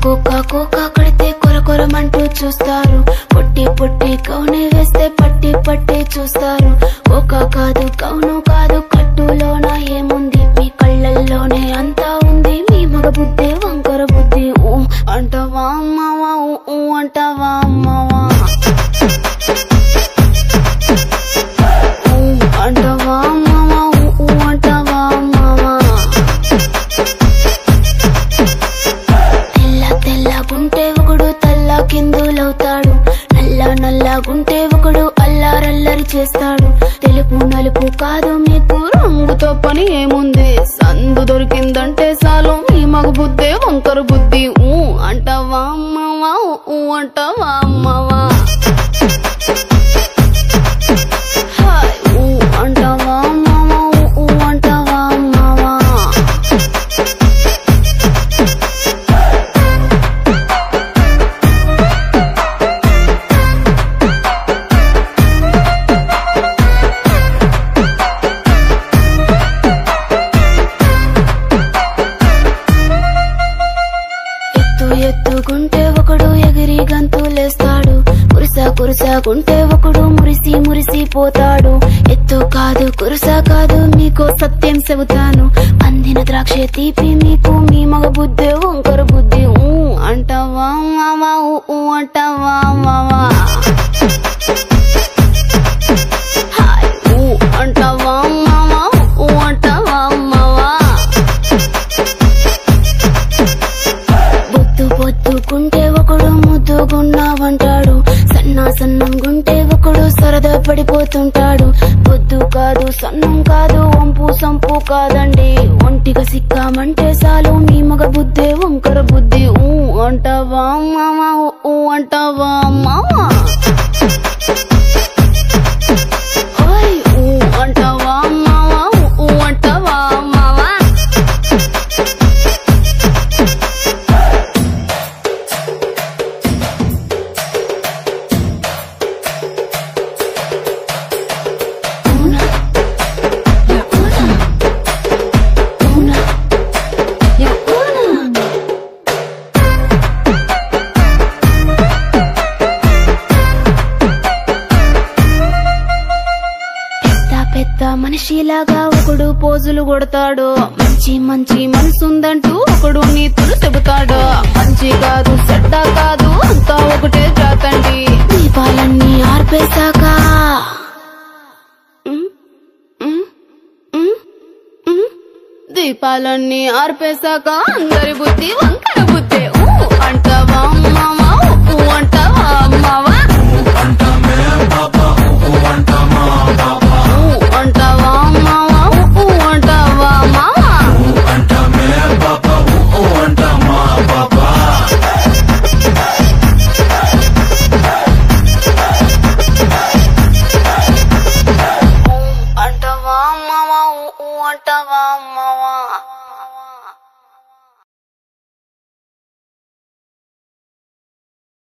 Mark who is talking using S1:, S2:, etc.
S1: Cocoa cocoa కడితే కొరకొరమంటూ చూస్తారు. పొట్టి పొట్టి కౌనే వేస్తే పట్టి పట్టి చూస్తారు. కోకా కాదు కౌను కాదు కట్టులోన ఏముంది, మీ కళ్ళల్లోనే అంతా ఉంది. మీ మగ బుద్ధి వంకర బుద్ధి. ఊ అంటావా అమ్మావా, ఊ అంటావా అమ్మావా, ఊ అంటావా అమ్మావా, ఊ అంటావా అమ్మావా. తెల్ల తెల్లగుంటే ఒకడు తెల్ల కిందులవుతాడు, నల్ల నల్లగుంటే ఒకడు అల్లారల్లరి చేస్తాడు. తెలుపు నలుపు కాదు మీకు రంగుతో పని ఏముంది, సందు దొరికిందంటే చాలు మీ మగ బుద్ధే వంకర బుద్ధి. ఊ అంటావా అమ్మావా, ఊ అంటావా అమ్మావా, ఊ అంటావా అమ్మావా, ఊ అంటావా అమ్మావా. ఎత్తుకుంటే ఒకడు ఎగిరి గంతులేస్తాడు, కురుసాకుంటే ఒకడు మురిసి మురిసిపోతాడు. ఎత్తు కాదు కురుసా కాదు మీకు సత్యం చెబుతాను, అందిన ద్రాక్ష తీపి మీకు మీ మగ బుద్ధి వంకర బుద్ధి. ఊ అంటావా మావా, ఊ అంటావా మావా, ఊ అంటావా మావా, ఊ అంటావా మావా. పొద్దుకుంటే ఒకడు ముద్దుగున్నావంటాడు, సన్నంగుంటే ఒకడు సరదా పడిపోతుంటాడు. పొద్దు కాదు సన్నం కాదు వంపు సంపు కాదండి, ఒంటిగా సిక్కామంటే చాలు మీ మగ బుద్ధే వంకర బుద్ధి. ఊ అంటావా మావా, ఊ అంటావా మావా, ఊ అంటావా మావా, ఊ అంటావా మావా. మనిషిలాగా ఒకడు పోజులు కొడతాడు, మంచి మంచి మనసుందంటూ ఒకడు నీతులు చెబుతాడు. మంచి కాదు చెడ్డ కాదు అంతా ఒకటే జాతండి, దీపాలన్నీ ఆర్పేశాక దీపాలన్నీ ఆర్పేశాక అందరి బుద్ధి వంకర బుద్ధి. ఊ అంటావా